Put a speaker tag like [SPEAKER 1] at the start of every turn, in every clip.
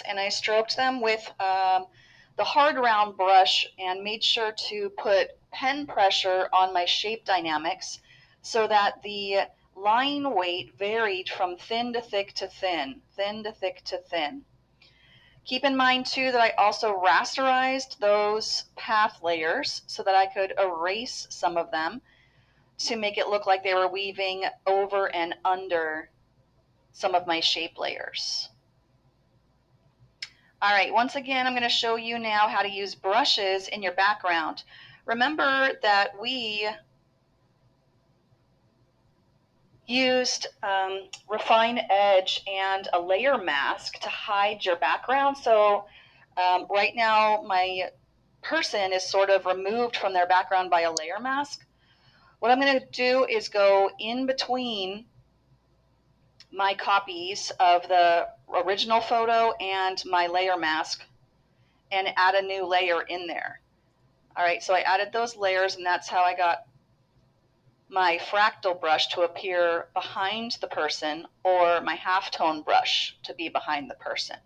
[SPEAKER 1] and I stroked them with the hard round brush and made sure to put pen pressure on my shape dynamics so that the line weight varied from thin to thick to thin, thin to thick to thin. Keep in mind too that I also rasterized those path layers so that I could erase some of them to make it look like they were weaving over and under some of my shape layers. All right, once again, I'm going to show you now how to use brushes in your background. Remember that we used Refine Edge and a layer mask to hide your background. So right now my person is sort of removed from their background by a layer mask. What I'm going to do is go in between my copies of the original photo and my layer mask and add a new layer in there. All right, so I added those layers, and that's how I got my fractal brush to appear behind the person, or my halftone brush to be behind the person.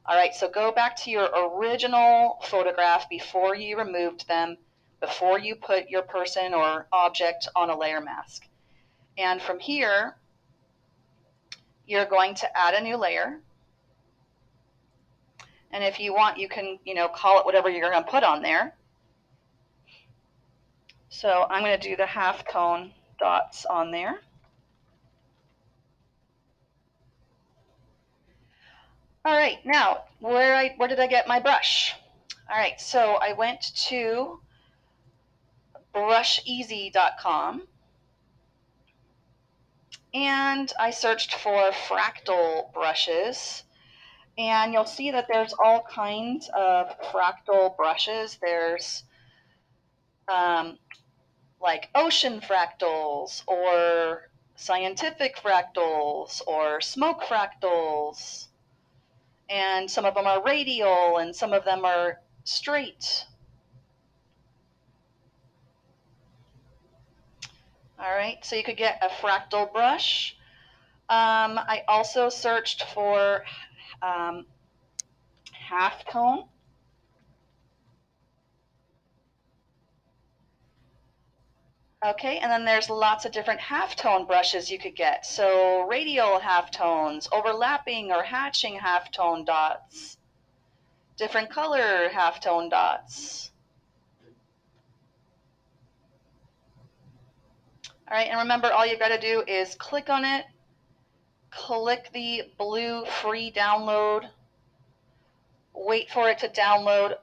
[SPEAKER 1] All right, so go back to your original photograph before you removed them, before you put your person or object on a layer mask. And from here, you're going to add a new layer. And if you want, you can, call it whatever you're going to put on there. So I'm going to do the halftone dots on there. All right, now where did I get my brush? All right, so I went to brusheasy.com and I searched for fractal brushes, and you'll see that there's all kinds of fractal brushes. There's like ocean fractals, or scientific fractals, or smoke fractals, and some of them are radial and some of them are straight. All right, so you could get a fractal brush. I also searched for halftone. Okay, and then there's lots of different halftone brushes you could get. So radial halftones, overlapping or hatching halftone dots, different color halftone dots. All right, and remember, all you've got to do is click on it, click the blue free download, wait for it to download.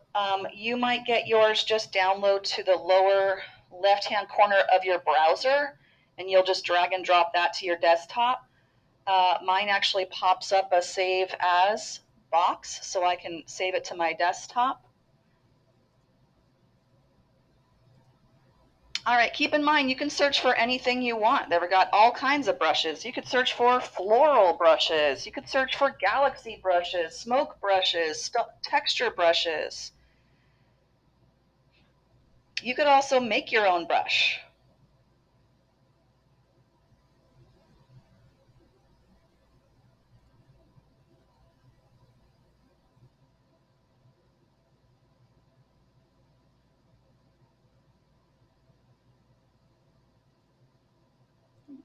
[SPEAKER 1] You might get yours just download to the lower left-hand corner of your browser, and you'll just drag and drop that to your desktop. Mine actually pops up a save as box, so I can save it to my desktop. All right, keep in mind, you can search for anything you want. They've got all kinds of brushes. You could search for floral brushes. You could search for galaxy brushes, smoke brushes, texture brushes. You could also make your own brush.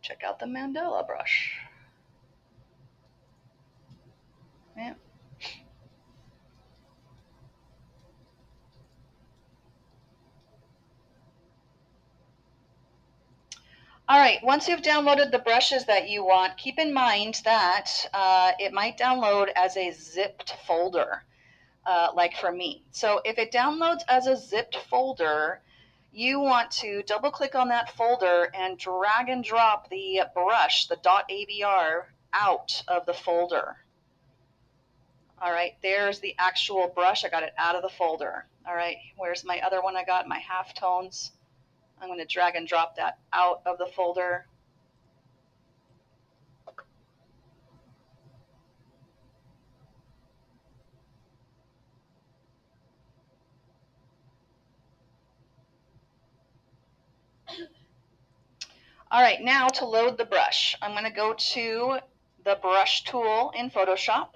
[SPEAKER 1] Check out the Mandela brush. Yeah. All right, once you've downloaded the brushes that you want, keep in mind that it might download as a zipped folder, like for me. So if it downloads as a zipped folder, you want to double click on that folder and drag and drop the brush, the .abr, out of the folder. All right, there's the actual brush. I got it out of the folder. All right, where's my other one I got, my halftones? I'm going to drag and drop that out of the folder. All right, now to load the brush, I'm going to go to the brush tool in Photoshop.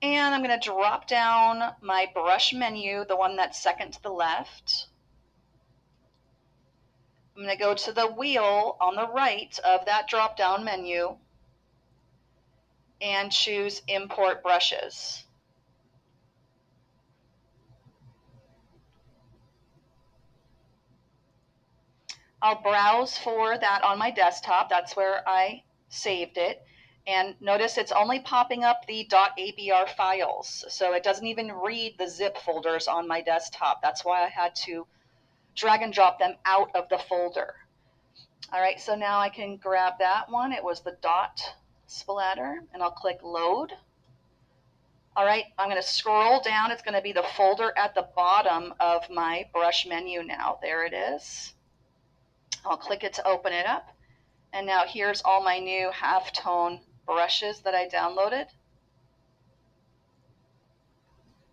[SPEAKER 1] And I'm going to drop down my brush menu, the one that's second to the left. I'm going to go to the wheel on the right of that drop-down menu and choose Import Brushes. I'll browse for that on my desktop. That's where I saved it. And notice it's only popping up the .abr files, so it doesn't even read the zip folders on my desktop. That's why I had to drag and drop them out of the folder. All right, so now I can grab that one. It was the dot splatter, and I'll click load. All right, I'm going to scroll down. It's going to be the folder at the bottom of my brush menu now. There it is. I'll click it to open it up. And now here's all my new halftone brushes that I downloaded.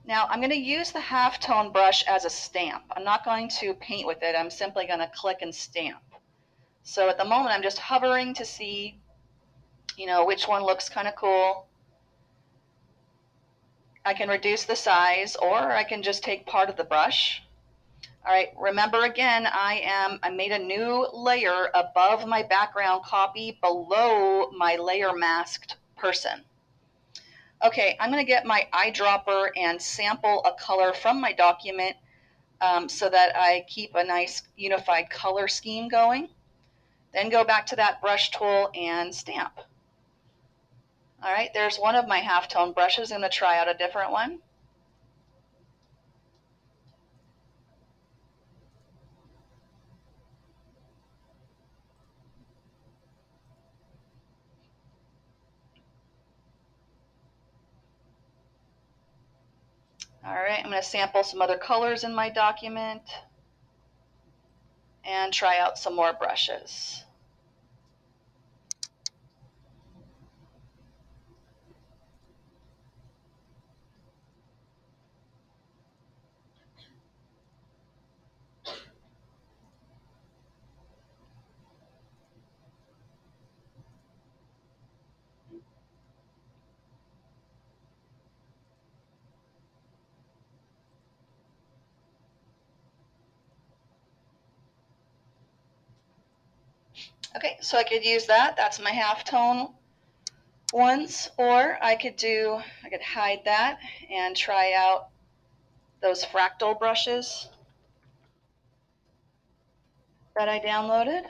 [SPEAKER 1] Now I'm going to use the halftone brush as a stamp. I'm not going to paint with it. I'm simply going to click and stamp. So at the moment I'm just hovering to see, which one looks kind of cool. I can reduce the size, or I can just take part of the brush. All right, remember again, I made a new layer above my background copy below my layer masked person. Okay, I'm going to get my eyedropper and sample a color from my document so that I keep a nice unified color scheme going. Then go back to that brush tool and stamp. All right, there's one of my halftone brushes. I'm going to try out a different one. All right, I'm going to sample some other colors in my document and try out some more brushes. Okay, so I could use that. That's my halftone ones, or I could hide that and try out those fractal brushes that I downloaded.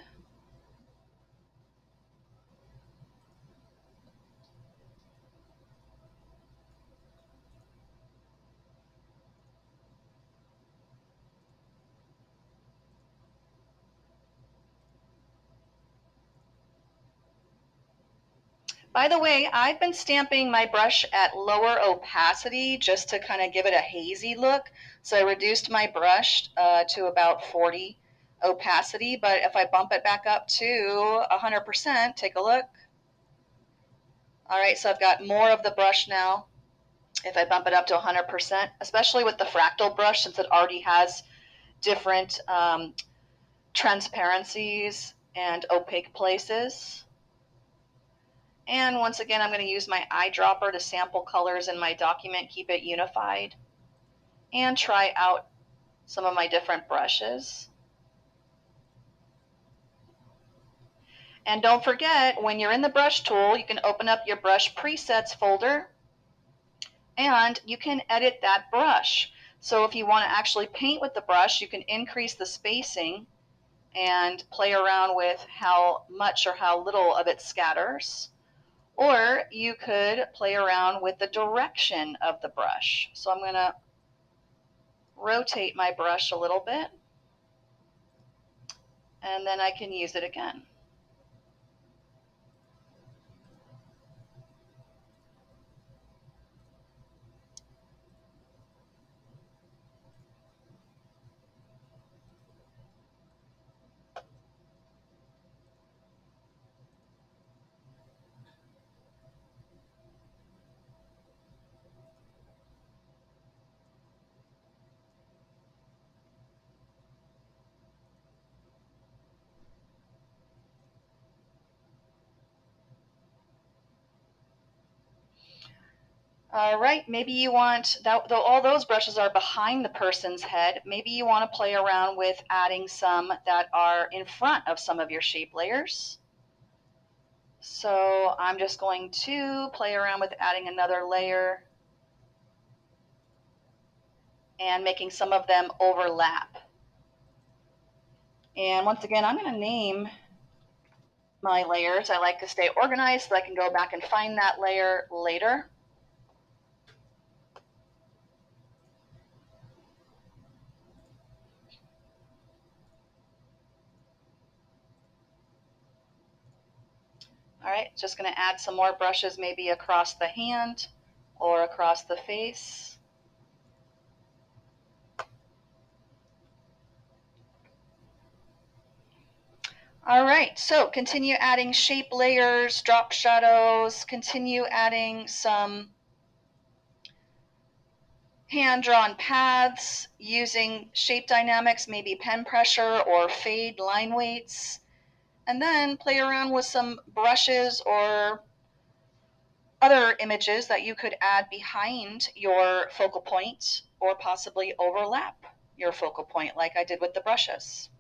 [SPEAKER 1] By the way, I've been stamping my brush at lower opacity just to kind of give it a hazy look. So I reduced my brush to about 40 opacity, but if I bump it back up to 100%, take a look. All right, so I've got more of the brush now. If I bump it up to 100%, especially with the fractal brush, since it already has different transparencies and opaque places. And once again, I'm going to use my eyedropper to sample colors in my document, keep it unified, and try out some of my different brushes. And don't forget, when you're in the brush tool, you can open up your brush presets folder and you can edit that brush. So if you want to actually paint with the brush, you can increase the spacing and play around with how much or how little of it scatters. Or you could play around with the direction of the brush. So I'm going to rotate my brush a little bit, and then I can use it again. All right, maybe you want, though all those brushes are behind the person's head, maybe you want to play around with adding some that are in front of some of your shape layers. So I'm just going to play around with adding another layer and making some of them overlap. And once again, I'm going to name my layers. I like to stay organized so I can go back and find that layer later. All right, just going to add some more brushes maybe across the hand or across the face. All right, so continue adding shape layers, drop shadows, continue adding some hand-drawn paths using shape dynamics, maybe pen pressure or fade line weights, and then play around with some brushes or other images that you could add behind your focal point or possibly overlap your focal point like I did with the brushes.